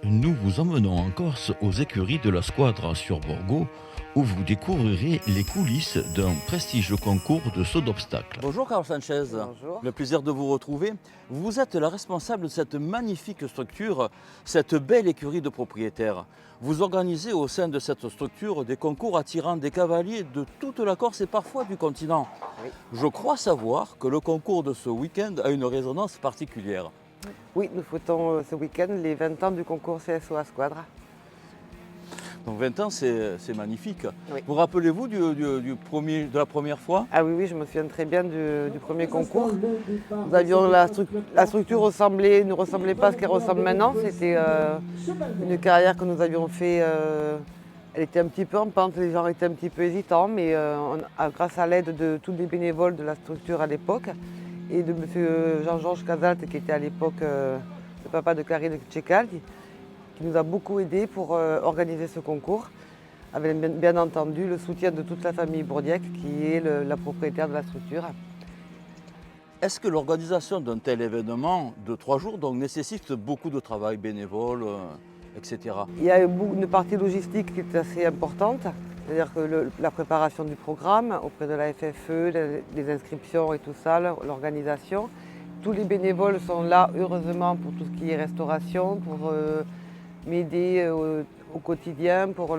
nous vous emmenons en Corse aux écuries de la Squadra sur Borgo, où vous découvrirez les coulisses d'un prestigieux concours de saut d'obstacles. Bonjour Carl Sanchez. Bonjour. Le plaisir de vous retrouver. Vous êtes la responsable de cette magnifique structure, cette belle écurie de propriétaires. Vous organisez au sein de cette structure des concours attirant des cavaliers de toute la Corse et parfois du continent. Oui. Je crois savoir que le concours de ce week-end a une résonance particulière. Oui, nous fêtons ce week-end les 20 ans du concours CSO à Squadra. Donc 20 ans, c'est magnifique. Oui. Vous rappelez-vous de la première fois? Ah oui, je me souviens très bien du premier concours. Nous avions la structure ne ressemblait pas à ce qu'elle ressemble maintenant. C'était une carrière que nous avions fait. Elle était un petit peu en pente, les gens étaient un petit peu hésitants, mais grâce à l'aide de tous les bénévoles de la structure à l'époque et de M. Jean-Georges Casalt, qui était à l'époque le papa de Karine Tchekal, qui nous a beaucoup aidés pour organiser ce concours, avec bien entendu le soutien de toute la famille Bourdiec, qui est la propriétaire de la structure. Est-ce que l'organisation d'un tel événement de 3 jours donc, nécessite beaucoup de travail bénévole, etc. Il y a une partie logistique qui est assez importante, c'est-à-dire que la préparation du programme auprès de la FFE, les inscriptions et tout ça, l'organisation. Tous les bénévoles sont là, heureusement, pour tout ce qui est restauration, pour m'aider au quotidien, pour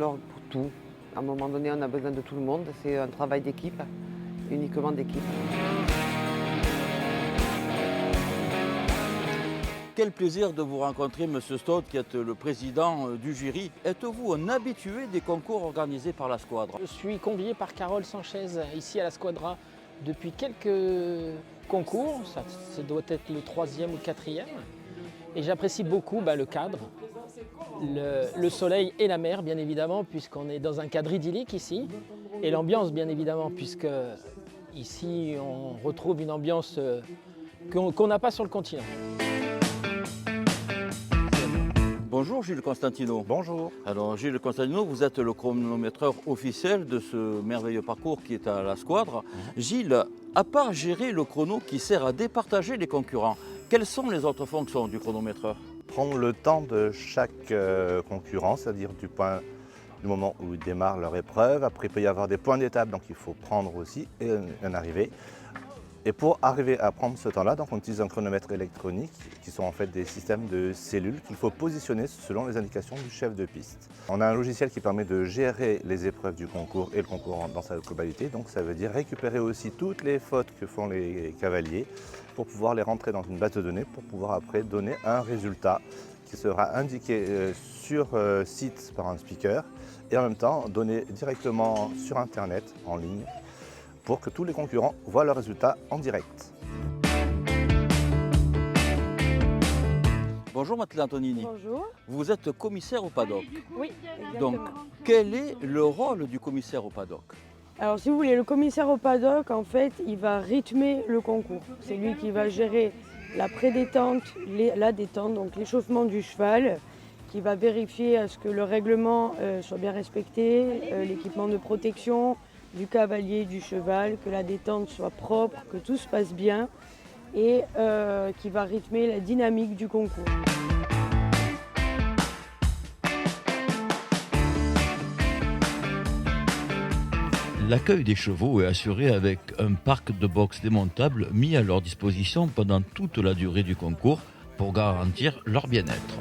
tout. À un moment donné, on a besoin de tout le monde. C'est un travail d'équipe, uniquement d'équipe. Quel plaisir de vous rencontrer, Monsieur Stott, qui est le président du jury. Êtes-vous un habitué des concours organisés par la Squadra? Je suis convié par Carole Sanchez ici à la Squadra depuis quelques concours. Ça doit être le 3e ou 4e. Et j'apprécie beaucoup le cadre, le soleil et la mer, bien évidemment, puisqu'on est dans un cadre idyllique ici. Et l'ambiance, bien évidemment, puisque ici, on retrouve une ambiance qu'on n'a pas sur le continent. Bonjour Gilles Constantino. Bonjour. Alors Gilles Constantino, vous êtes le chronométreur officiel de ce merveilleux parcours qui est à la Squadra. Gilles, à part gérer le chrono qui sert à départager les concurrents, quelles sont les autres fonctions du chronométreur? Prendre le temps de chaque concurrent, c'est-à-dire du moment où ils démarrent leur épreuve. Après, il peut y avoir des points d'étape, donc il faut prendre aussi et une arrivée. Et pour arriver à prendre ce temps-là, donc on utilise un chronomètre électronique qui sont en fait des systèmes de cellules qu'il faut positionner selon les indications du chef de piste. On a un logiciel qui permet de gérer les épreuves du concours et le concours dans sa globalité. Donc ça veut dire récupérer aussi toutes les fautes que font les cavaliers pour pouvoir les rentrer dans une base de données pour pouvoir après donner un résultat qui sera indiqué sur site par un speaker et en même temps donné directement sur internet en ligne pour que tous les concurrents voient leurs résultats en direct. Bonjour Mathilde Antonini. Bonjour. Vous êtes commissaire au paddock. Oui, Donc, quel est le rôle du commissaire au paddock? Alors si vous voulez, le commissaire au paddock, en fait, il va rythmer le concours. C'est lui qui va gérer la prédétente, la détente, donc l'échauffement du cheval, qui va vérifier à ce que le règlement soit bien respecté, l'équipement de protection du cavalier, du cheval, que la détente soit propre, que tout se passe bien et qui va rythmer la dynamique du concours. L'accueil des chevaux est assuré avec un parc de boxe démontable mis à leur disposition pendant toute la durée du concours pour garantir leur bien-être.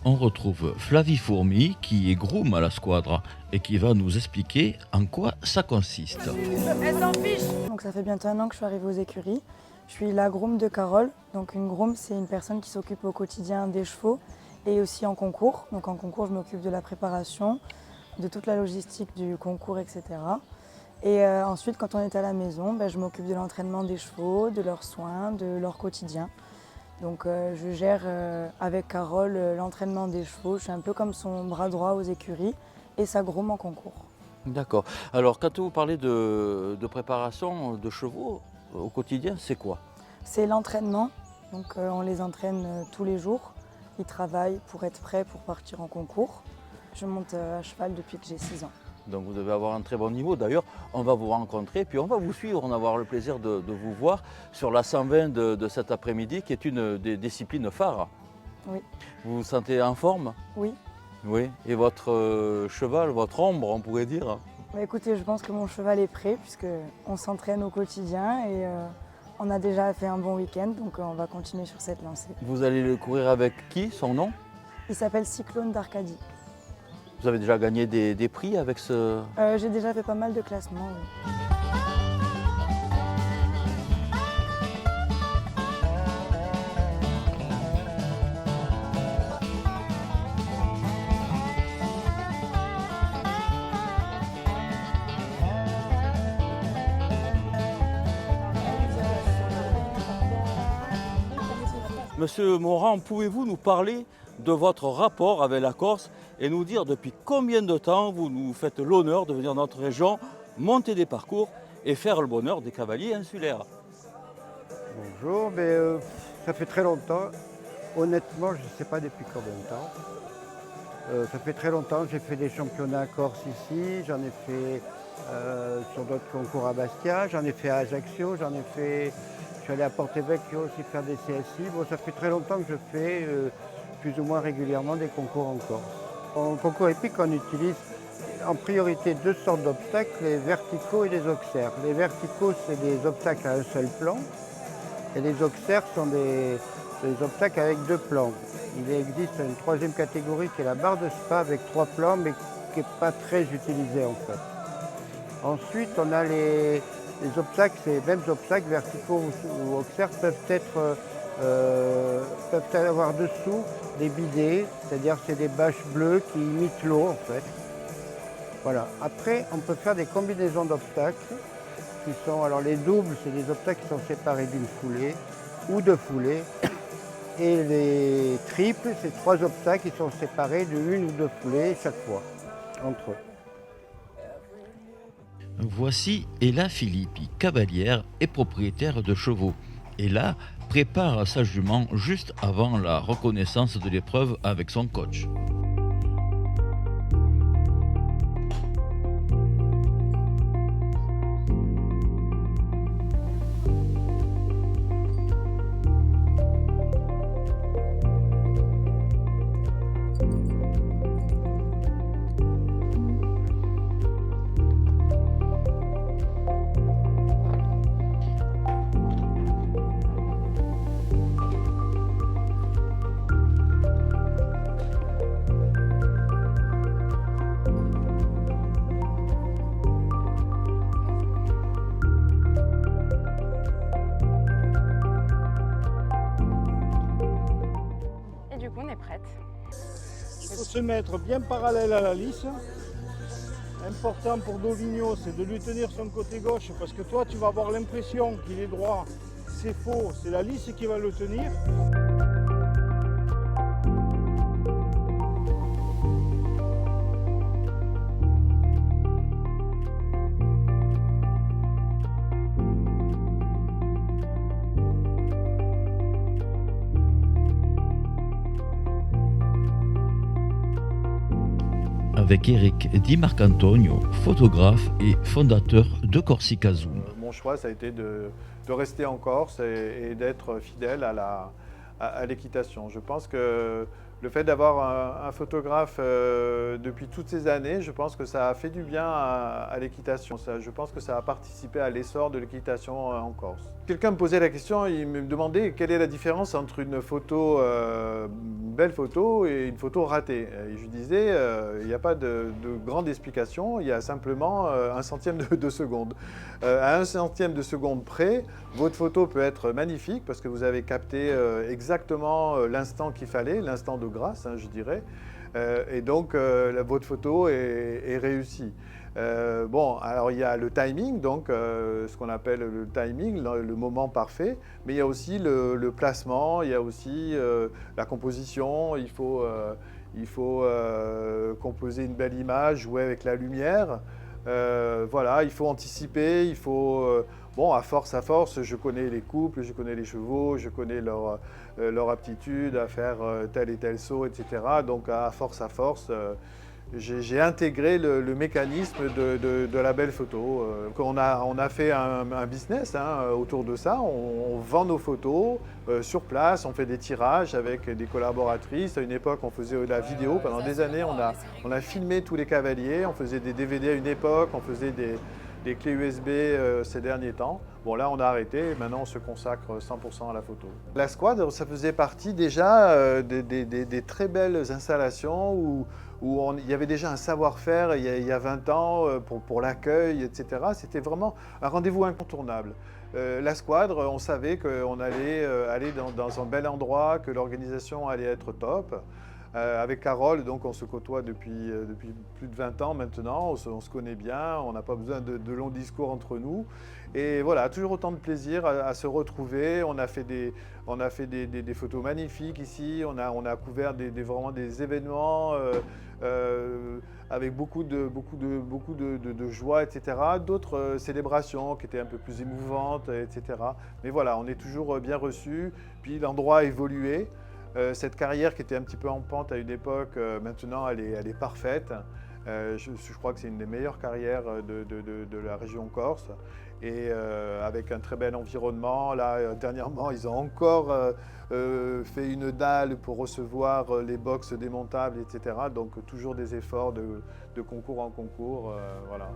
On retrouve Flavie Fourmi qui est groom à la Squadra et qui va nous expliquer en quoi ça consiste. Donc ça fait bientôt 1 an que je suis arrivée aux écuries. Je suis la groom de Carole. Donc une groom, c'est une personne qui s'occupe au quotidien des chevaux et aussi en concours. Donc en concours, je m'occupe de la préparation, de toute la logistique du concours, etc. Et ensuite, quand on est à la maison, je m'occupe de l'entraînement des chevaux, de leurs soins, de leur quotidien. Donc je gère avec Carole l'entraînement des chevaux. Je suis un peu comme son bras droit aux écuries et sa groom en concours. D'accord. Alors, quand vous parlez de préparation de chevaux au quotidien, c'est quoi? C'est l'entraînement. Donc on les entraîne tous les jours. Ils travaillent pour être prêts pour partir en concours. Je monte à cheval depuis que j'ai 6 ans. Donc vous devez avoir un très bon niveau. D'ailleurs, on va vous rencontrer, puis on va vous suivre, on va avoir le plaisir de vous voir sur la 120 de cet après-midi, qui est une des disciplines phares. Oui. Vous vous sentez en forme? Oui. Oui. Et votre cheval, votre ombre, on pourrait dire? Bah, écoutez, je pense que mon cheval est prêt puisqu'on s'entraîne au quotidien et on a déjà fait un bon week-end, donc on va continuer sur cette lancée. Vous allez le courir avec qui, son nom? Il s'appelle Cyclone d'Arcadie. Vous avez déjà gagné des prix avec ce... J'ai déjà fait pas mal de classements. Oui. Monsieur Morand, pouvez-vous nous parler de votre rapport avec la Corse et nous dire depuis combien de temps vous nous faites l'honneur de venir dans notre région, monter des parcours et faire le bonheur des cavaliers insulaires? Bonjour, ça fait très longtemps. Honnêtement, je ne sais pas depuis combien de temps. Ça fait très longtemps, j'ai fait des championnats corse ici, j'en ai fait sur d'autres concours à Bastia, j'en ai fait à Ajaccio, je suis allé à Porto-Vecchio aussi faire des CSI. Bon, ça fait très longtemps que je fais plus ou moins régulièrement des concours en Corse. En concours épique, on utilise en priorité 2 sortes d'obstacles, les verticaux et les auxerres. Les verticaux, c'est des obstacles à un seul plan, et les auxerres sont des obstacles avec 2 plans. Il existe une 3e catégorie qui est la barre de spa avec 3 plans, mais qui n'est pas très utilisée en fait. Ensuite, on a les obstacles, ces mêmes obstacles, verticaux ou auxerres, peuvent avoir dessous des bidets, c'est-à-dire c'est des bâches bleues qui imitent l'eau en fait. Voilà. Après, on peut faire des combinaisons d'obstacles qui sont, alors les doubles, c'est des obstacles qui sont séparés d'une foulée ou de foulées. Et les triples, c'est 3 obstacles qui sont séparés d'1 ou 2 foulées chaque fois, entre eux. Voici Ella Filippi, cavalière et propriétaire de chevaux. Ella prépare sa jument juste avant la reconnaissance de l'épreuve avec son coach. Il faut se mettre bien parallèle à la lisse. Important pour Dovigno, c'est de lui tenir son côté gauche parce que toi, tu vas avoir l'impression qu'il est droit. C'est faux, c'est la lisse qui va le tenir. Avec Eric Di Marcantonio, photographe et fondateur de Corsica Zoom. Mon choix, ça a été de rester en Corse et d'être fidèle à l'équitation. Je pense que le fait d'avoir un photographe depuis toutes ces années, je pense que ça a fait du bien à l'équitation. Je pense que ça a participé à l'essor de l'équitation en Corse. Quelqu'un me posait la question, il me demandait quelle est la différence entre une photo, une belle photo et une photo ratée. Et je lui disais, il n'y a pas de grande explication, il y a simplement 1/100 de seconde. À 1/100 de seconde près, votre photo peut être magnifique parce que vous avez capté exactement l'instant qu'il fallait, l'instant de grâce, hein, je dirais. Et donc, votre photo est réussie. Bon, alors il y a le timing, donc ce qu'on appelle le timing, le moment parfait, mais il y a aussi le placement, il y a aussi la composition, il faut composer une belle image, jouer avec la lumière. Voilà, il faut anticiper, il faut... bon, à force, je connais les couples, je connais les chevaux, je connais leur aptitude à faire tel et tel saut, etc. Donc à force, j'ai intégré le mécanisme de la belle photo. On a fait un business autour de ça. On vend nos photos sur place, on fait des tirages avec des collaboratrices. À une époque, on faisait de la vidéo. Pendant des années, on a filmé tous les cavaliers. On faisait des DVD à une époque, on faisait des clés USB ces derniers temps. Bon, là, on a arrêté et maintenant, on se consacre 100% à la photo. La squad, ça faisait partie déjà des très belles installations où il y avait déjà un savoir-faire il y a 20 ans pour l'accueil, etc. C'était vraiment un rendez-vous incontournable. La squadre, on savait qu'on allait aller dans un bel endroit, que l'organisation allait être top. Avec Carole, donc on se côtoie depuis plus de 20 ans maintenant, on se connaît bien, on n'a pas besoin de longs discours entre nous. Et voilà, toujours autant de plaisir à se retrouver. On a fait des photos magnifiques ici, on a couvert vraiment des événements avec beaucoup de joie, etc. D'autres célébrations qui étaient un peu plus émouvantes, etc. Mais voilà, on est toujours bien reçus, puis l'endroit a évolué. Cette carrière qui était un petit peu en pente à une époque, maintenant elle est parfaite. Je crois que c'est une des meilleures carrières de la région Corse. Et avec un très bel environnement. Là, dernièrement, ils ont encore fait une dalle pour recevoir les box démontables, etc. Donc toujours des efforts de concours en concours. Voilà.